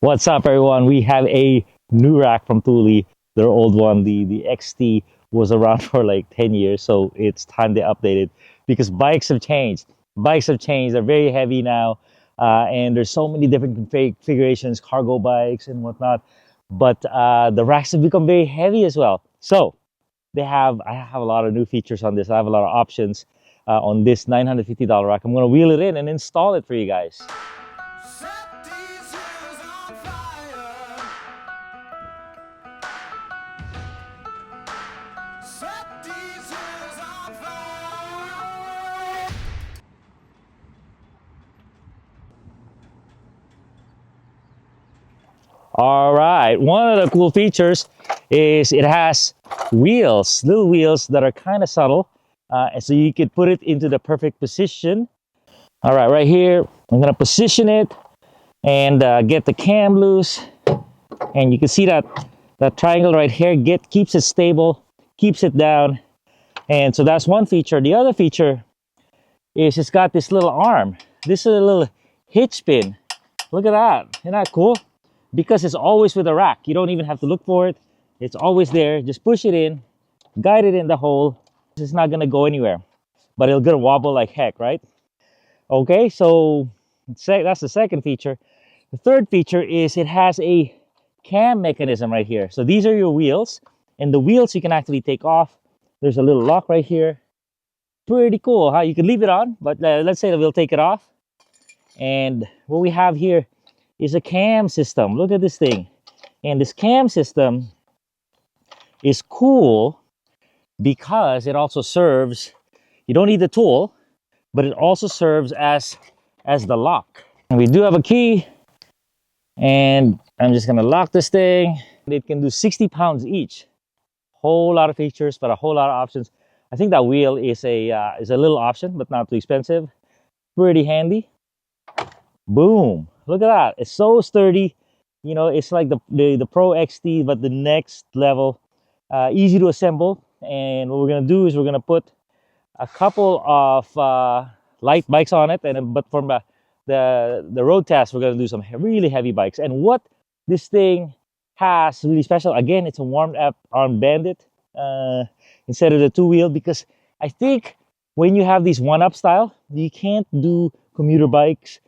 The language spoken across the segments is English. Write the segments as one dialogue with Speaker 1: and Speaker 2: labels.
Speaker 1: What's up, everyone? We have a new rack from Thule. Their old one, the XT, was around for like 10 years, so it's time they update it because bikes have changed. Bikes have changed. They're very heavy now, and there's so many different configurations, cargo bikes and whatnot. But the racks have become very heavy as well. So I have a lot of new features on this. I have a lot of options on this $950 rack. I'm gonna wheel it in and install it for you guys. All right, one of the cool features is it has wheels, little wheels that are kind of subtle, and so you could put it into the perfect position. All right, right here, I'm gonna position it and get the cam loose, and you can see that triangle right here keeps it stable, keeps it down, and so that's one feature. The other feature is it's got this little arm. This is a little hitch pin. Look at that, isn't that cool? Because it's always with a rack. You don't even have to look for it. It's always there. Just push it in, guide it in the hole. It's not gonna go anywhere, but it'll gonna wobble like heck, right? Okay, so that's the second feature. The third feature is it has a cam mechanism right here. So these are your wheels, and the wheels you can actually take off. There's a little lock right here. Pretty cool, huh? You can leave it on, but let's say that we'll take it off. And what we have here is a cam system. Look at this thing. And this cam system is cool because it also serves, you don't need the tool, but it also serves as the lock. And we do have a key, and I'm just gonna lock this thing. It can do 60 pounds each. Whole lot of features, but a whole lot of options. I think that wheel is a little option, but not too expensive. Pretty handy. Boom. Look at that. It's so sturdy. You know, it's like the Pro XT, but the next level. Easy to assemble. And what we're going to do is we're going to put a couple of light bikes on it. But from the road test, we're going to do some really heavy bikes. And what this thing has really special, again, it's a warmed up arm bandit instead of the two-wheel, because I think when you have these one-up style, you can't do commuter bikes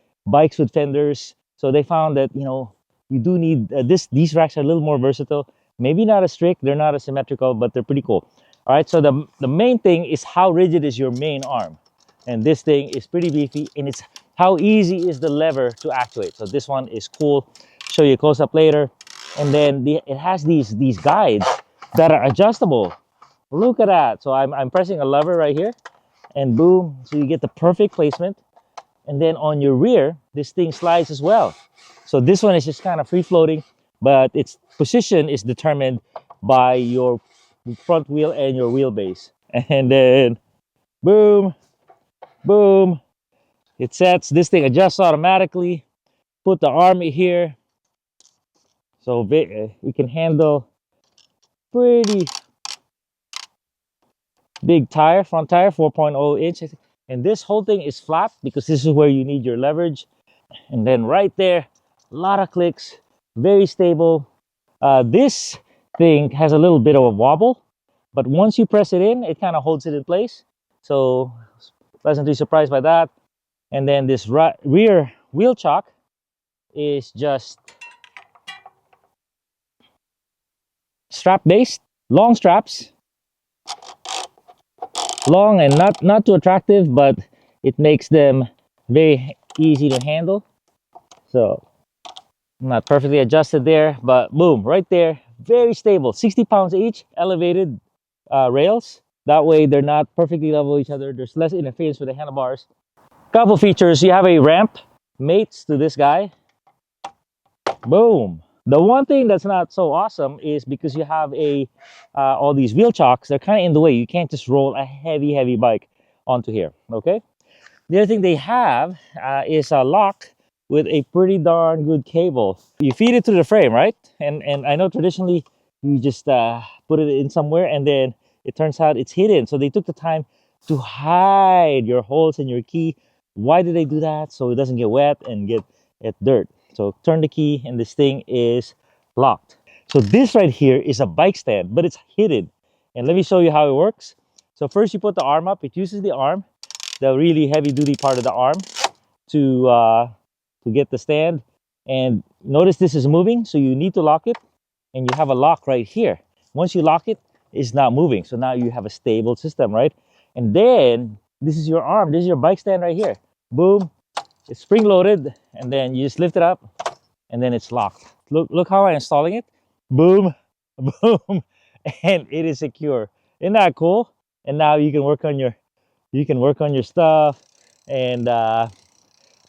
Speaker 1: with fenders. So they found that, you know, you do need these racks are a little more versatile, maybe not as strict, they're not as symmetrical, but they're pretty cool. All right, so the main thing is how rigid is your main arm, and this thing is pretty beefy, and it's how easy is the lever to actuate. So this one is cool. Show you a close-up later. And then it has these guides that are adjustable. Look at that. So I'm pressing a lever right here, and boom, so you get the perfect placement. And then on your rear, this thing slides as well. So this one is just kind of free floating, but its position is determined by your front wheel and your wheelbase. And then boom, boom, it sets. This thing adjusts automatically. Put the arm here. So we can handle pretty big tire, front tire, 4.0 inch. And this whole thing is flat because this is where you need your leverage. And then right there, a lot of clicks, very stable. This thing has a little bit of a wobble, but once you press it in, it kind of holds it in place. So pleasantly surprised by that. And then this rear wheel chock is just strap based, long straps. Long and not too attractive, but it makes them very easy to handle. So not perfectly adjusted there, but boom, right there, very stable. 60 pounds each, elevated rails. That way they're not perfectly level with each other. There's less interference with the handlebars. Couple features: you have a ramp mates to this guy. Boom. The one thing that's not so awesome is because you have all these wheel chocks, they're kind of in the way. You can't just roll a heavy bike onto here, okay? The other thing they have is a lock with a pretty darn good cable. You feed it to the frame, right? And I know traditionally you just put it in somewhere, and then it turns out it's hidden. So they took the time to hide your holes in your key. Why did they do that? So it doesn't get wet and get dirt. So turn the key and this thing is locked. So this right here is a bike stand, but it's hidden. And let me show you how it works. So first you put the arm up. It uses the arm, the really heavy duty part of the arm to get the stand. And notice this is moving, so you need to lock it. And you have a lock right here. Once you lock it, it's not moving. So now you have a stable system, right? And then this is your arm. This is your bike stand right here. Boom. It's spring loaded, and then you just lift it up, and then it's locked. Look how I'm installing it. Boom, boom, and it is secure. Isn't that cool? And now you can work on your stuff, and I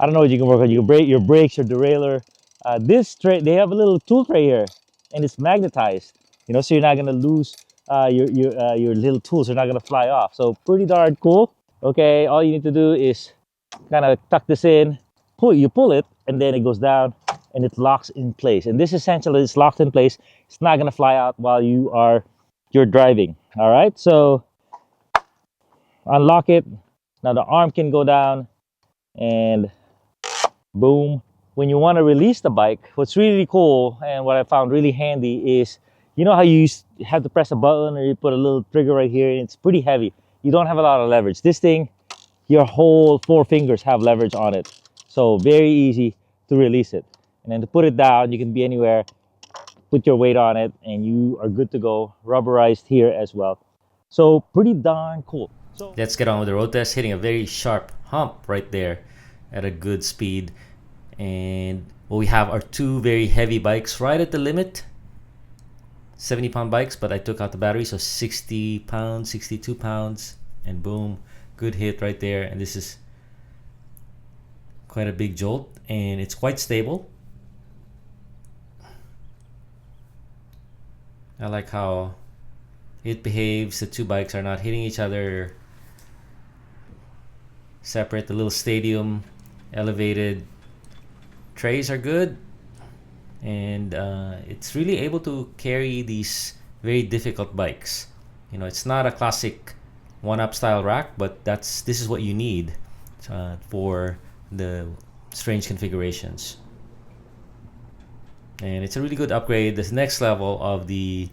Speaker 1: don't know what you can work on. You can break your brakes, your derailleur. This tray, they have a little tool tray here, and it's magnetized. You know, so you're not gonna lose your little tools. They're not gonna fly off. So pretty darn cool. Okay, all you need to do is kind of tuck this in, you pull it, and then it goes down and it locks in place. And this essentially is locked in place. It's not gonna fly out while you're driving. All right, so unlock it. Now the arm can go down, and boom. When you want to release the bike, what's really cool and what I found really handy is, you know how you have to press a button or you put a little trigger right here, and it's pretty heavy. You don't have a lot of leverage. This thing, your whole 4 fingers have leverage on it. So very easy to release it. And then to put it down, you can be anywhere, put your weight on it, and you are good to go. Rubberized here as well. So pretty darn cool. So
Speaker 2: let's get on with the road test, hitting a very sharp hump right there at a good speed. And we have our 2 very heavy bikes right at the limit. 70-pound bikes, but I took out the battery, so 60 pounds, 62 pounds, and boom, good hit right there. And this is quite a big jolt, and it's quite stable. I like how it behaves. The 2 bikes are not hitting each other. Separate. The little stadium elevated trays are good, and it's really able to carry these very difficult bikes. You know, it's not a classic one-up style rack, but this is what you need for the strange configurations. And it's a really good upgrade, this next level of the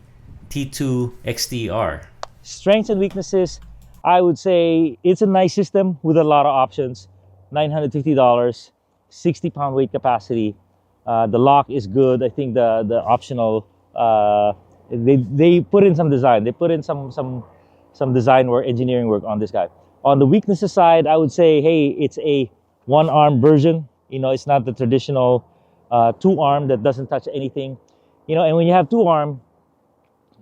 Speaker 2: T2 XTR.
Speaker 1: Strengths and weaknesses, I would say it's a nice system with a lot of options. $950, 60-pound weight capacity. The lock is good. I think the optional, they put in some design. They put in some design work, engineering work on this guy. On the weaknesses side, I would say, hey, it's a 1-arm version. You know, it's not the traditional 2-arm that doesn't touch anything. You know, and when you have 2-arm,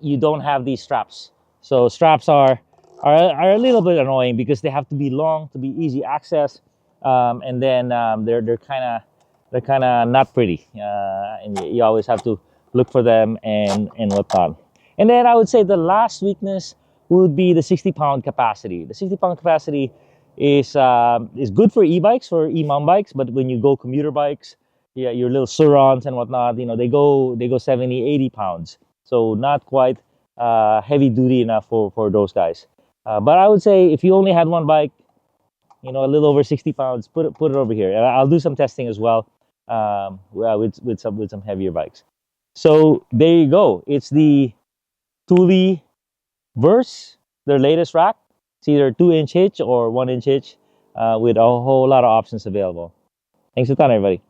Speaker 1: you don't have these straps. So straps are a little bit annoying because they have to be long to be easy access, and then they're kind of not pretty, and you always have to look for them and whatnot. And then I would say the last weakness would be the 60-pound capacity. The 60-pound capacity is good for e-bikes, for e-mountain bikes, but when you go commuter bikes, yeah, your little Surons and whatnot, you know, they go 70, 80 pounds. So not quite heavy duty enough for those guys. But I would say if you only had one bike, you know, a little over 60 pounds, put it over here. And I'll do some testing as well with some heavier bikes. So there you go. It's the Thule Verse, their latest rack. It's either 2-inch hitch or 1-inch hitch with a whole lot of options available. Thanks a ton, everybody.